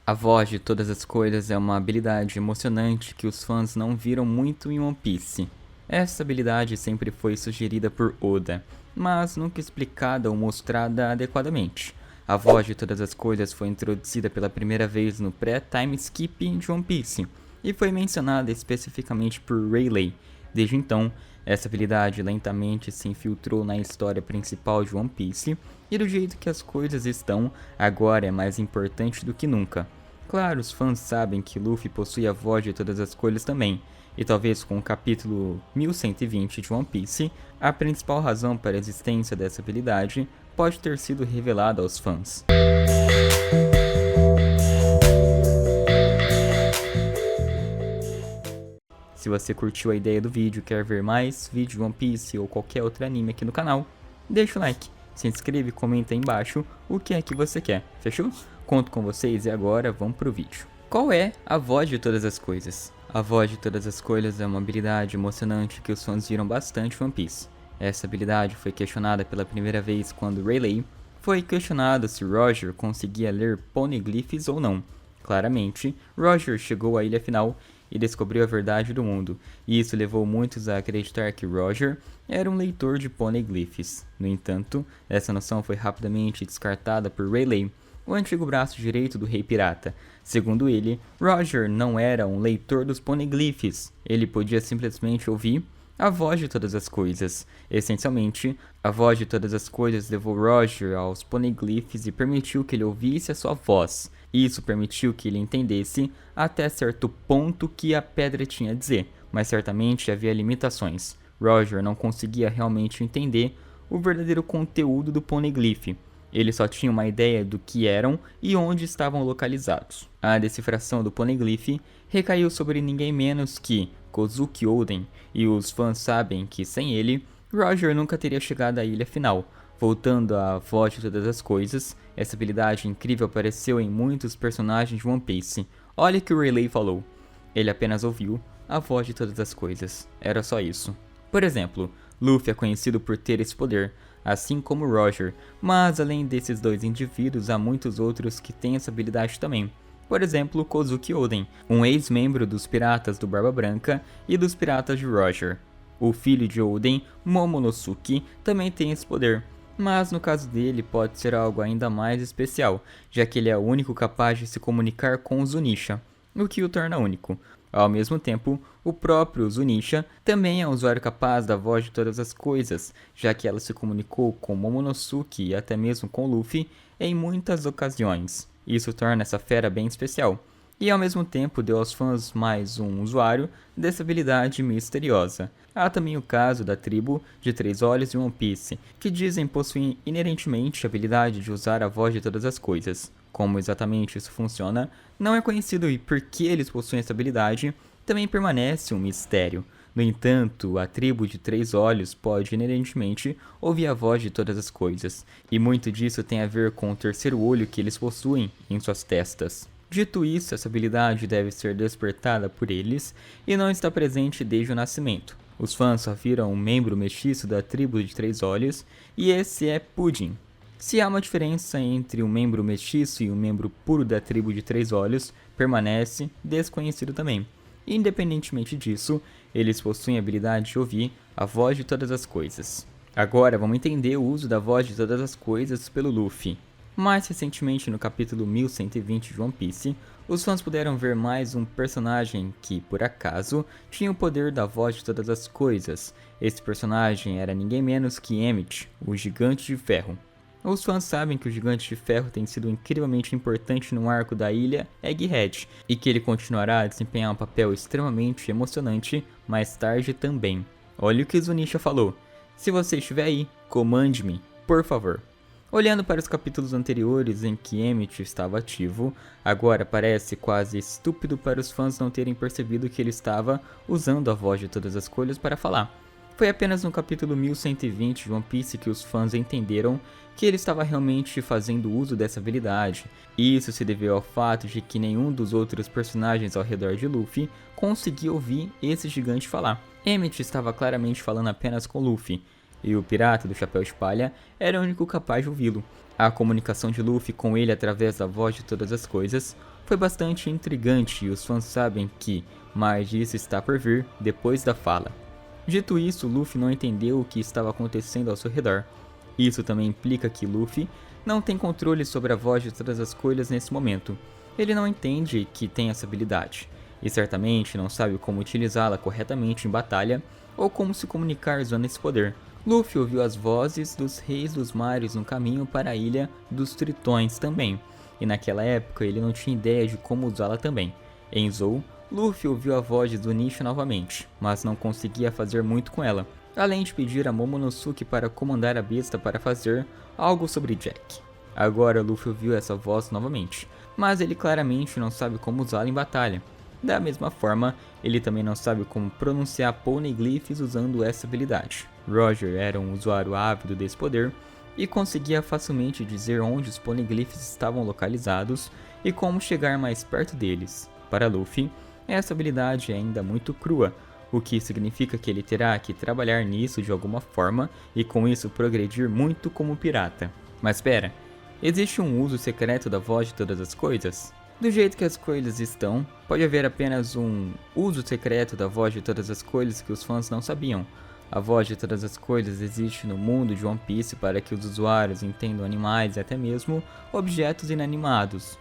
A voz de todas as coisas é uma habilidade emocionante que os fãs não viram muito em One Piece. Essa habilidade sempre foi sugerida por Oda, mas nunca explicada ou mostrada adequadamente. A voz de todas as coisas foi introduzida pela primeira vez no pré-time skip de One Piece e foi mencionada especificamente por Rayleigh. Desde então, essa habilidade lentamente se infiltrou na história principal de One Piece e do jeito que as coisas estão, agora é mais importante do que nunca. Claro, os fãs sabem que Luffy possui a voz de todas as coisas também, e talvez com o capítulo 1120 de One Piece, a principal razão para a existência dessa habilidade pode ter sido revelada aos fãs. Se você curtiu a ideia do vídeo e quer ver mais vídeos de One Piece ou qualquer outro anime aqui no canal, deixa o like, se inscreve e comenta aí embaixo o que é que você quer, fechou? Conto com vocês e agora vamos pro vídeo. Qual é a voz de todas as coisas? A voz de todas as coisas é uma habilidade emocionante que os fãs viram bastante One Piece. Essa habilidade foi questionada pela primeira vez quando Rayleigh foi questionado se Roger conseguia ler poneglyphs ou não. Claramente, Roger chegou à ilha final e descobriu a verdade do mundo, e isso levou muitos a acreditar que Roger era um leitor de poneglyphs. No entanto, essa noção foi rapidamente descartada por Rayleigh, o antigo braço direito do Rei Pirata. Segundo ele, Roger não era um leitor dos poneglyphs, ele podia simplesmente ouvir a voz de todas as coisas. Essencialmente, a voz de todas as coisas levou Roger aos poneglyphs e permitiu que ele ouvisse a sua voz. Isso permitiu que ele entendesse até certo ponto que a pedra tinha a dizer, mas certamente havia limitações. Roger não conseguia realmente entender o verdadeiro conteúdo do poneglyph. Ele só tinha uma ideia do que eram e onde estavam localizados. A decifração do poneglyph recaiu sobre ninguém menos que Kozuki Oden, e os fãs sabem que sem ele, Roger nunca teria chegado à ilha final. Voltando à voz de todas as coisas, essa habilidade incrível apareceu em muitos personagens de One Piece. Olha o que o Rayleigh falou. Ele apenas ouviu a voz de todas as coisas. Era só isso. Por exemplo, Luffy é conhecido por ter esse poder, assim como Roger, mas além desses dois indivíduos, há muitos outros que têm essa habilidade também. Por exemplo, Kozuki Oden, um ex-membro dos Piratas do Barba Branca e dos Piratas de Roger. O filho de Oden, Momonosuke, também tem esse poder, mas no caso dele pode ser algo ainda mais especial, já que ele é o único capaz de se comunicar com o Zunisha, o que o torna único. Ao mesmo tempo, o próprio Zunisha também é um usuário capaz da voz de todas as coisas, já que ela se comunicou com Momonosuke e até mesmo com Luffy em muitas ocasiões. Isso torna essa fera bem especial, e ao mesmo tempo deu aos fãs mais um usuário dessa habilidade misteriosa. Há também o caso da tribo de Três Olhos de One Piece, que dizem possuir inerentemente a habilidade de usar a voz de todas as coisas. Como exatamente isso funciona, não é conhecido e por que eles possuem essa habilidade também permanece um mistério. No entanto, a tribo de Três Olhos pode inerentemente ouvir a voz de todas as coisas, e muito disso tem a ver com o terceiro olho que eles possuem em suas testas. Dito isso, essa habilidade deve ser despertada por eles e não está presente desde o nascimento. Os fãs só viram um membro mestiço da tribo de Três Olhos, e esse é Pudding. Se há uma diferença entre um membro mestiço e um membro puro da tribo de Três Olhos, permanece desconhecido também. Independentemente disso, eles possuem a habilidade de ouvir a voz de todas as coisas. Agora vamos entender o uso da voz de todas as coisas pelo Luffy. Mais recentemente, no capítulo 1120 de One Piece, os fãs puderam ver mais um personagem que, por acaso, tinha o poder da voz de todas as coisas. Esse personagem era ninguém menos que Emmett, o Gigante de Ferro. Os fãs sabem que o Gigante de Ferro tem sido incrivelmente importante no arco da ilha Egghead, e que ele continuará a desempenhar um papel extremamente emocionante mais tarde também. Olha o que Zunisha falou. Se você estiver aí, comande-me, por favor. Olhando para os capítulos anteriores em que Emmett estava ativo, agora parece quase estúpido para os fãs não terem percebido que ele estava usando a voz de todas as coisas para falar. Foi apenas no capítulo 1120 de One Piece que os fãs entenderam que ele estava realmente fazendo uso dessa habilidade, e isso se deveu ao fato de que nenhum dos outros personagens ao redor de Luffy conseguia ouvir esse gigante falar. Emmett estava claramente falando apenas com Luffy, e o pirata do chapéu de palha era o único capaz de ouvi-lo. A comunicação de Luffy com ele através da voz de todas as coisas foi bastante intrigante e os fãs sabem que mais disso está por vir depois da fala. Dito isso, Luffy não entendeu o que estava acontecendo ao seu redor. Isso também implica que Luffy não tem controle sobre a voz de todas as coisas nesse momento. Ele não entende que tem essa habilidade, e certamente não sabe como utilizá-la corretamente em batalha ou como se comunicar usando esse poder. Luffy ouviu as vozes dos reis dos mares no caminho para a ilha dos tritões também, e naquela época ele não tinha ideia de como usá-la também. Em Zou, Luffy ouviu a voz de Zunisha novamente, mas não conseguia fazer muito com ela, além de pedir a Momonosuke para comandar a besta para fazer algo sobre Jack. Agora Luffy ouviu essa voz novamente, mas ele claramente não sabe como usá-la em batalha. Da mesma forma, ele também não sabe como pronunciar poneglyphs usando essa habilidade. Roger era um usuário ávido desse poder e conseguia facilmente dizer onde os poneglyphs estavam localizados e como chegar mais perto deles. Para Luffy, essa habilidade é ainda muito crua, o que significa que ele terá que trabalhar nisso de alguma forma e com isso progredir muito como pirata. Mas espera, existe um uso secreto da voz de todas as coisas? Do jeito que as coisas estão, pode haver apenas um uso secreto da voz de todas as coisas que os fãs não sabiam. A voz de todas as coisas existe no mundo de One Piece para que os usuários entendam animais e até mesmo objetos inanimados.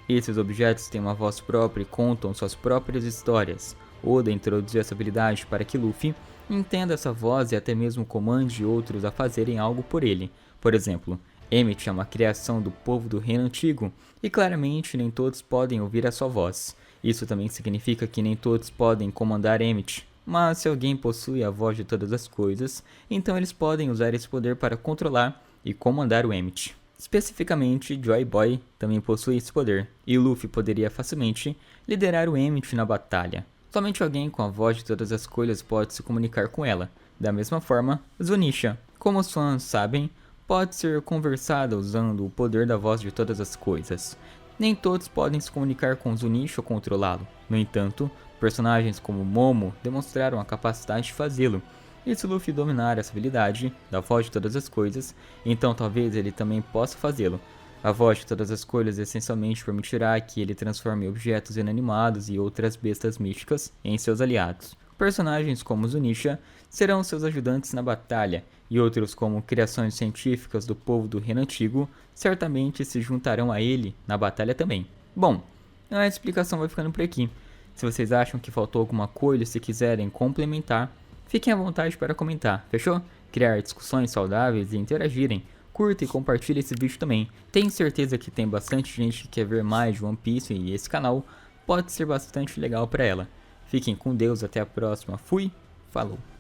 Esses objetos têm uma voz própria e contam suas próprias histórias. Oda introduziu essa habilidade para que Luffy entenda essa voz e até mesmo comande outros a fazerem algo por ele. Por exemplo, Emmett é uma criação do povo do Reino Antigo, e claramente nem todos podem ouvir a sua voz. Isso também significa que nem todos podem comandar Emmett, mas se alguém possui a voz de todas as coisas, então eles podem usar esse poder para controlar e comandar o Emmett. Especificamente, Joy Boy também possui esse poder, e Luffy poderia facilmente liderar o Emmett na batalha. Somente alguém com a voz de todas as coisas pode se comunicar com ela. Da mesma forma, Zunisha, como os fãs sabem, pode ser conversada usando o poder da voz de todas as coisas. Nem todos podem se comunicar com Zunisha ou controlá-lo. No entanto, personagens como Momo demonstraram a capacidade de fazê-lo. E se Luffy dominar essa habilidade, da voz de todas as coisas, então talvez ele também possa fazê-lo. A voz de todas as coisas essencialmente permitirá que ele transforme objetos inanimados e outras bestas místicas em seus aliados. Personagens como Zunisha serão seus ajudantes na batalha, e outros como criações científicas do povo do Reino Antigo certamente se juntarão a ele na batalha também. Bom, a explicação vai ficando por aqui. Se vocês acham que faltou alguma coisa e se quiserem complementar, fiquem à vontade para comentar, fechou? Criar discussões saudáveis e interagirem. Curta e compartilhe esse vídeo também. Tenho certeza que tem bastante gente que quer ver mais de One Piece e esse canal pode ser bastante legal para ela. Fiquem com Deus, até a próxima. Fui, falou!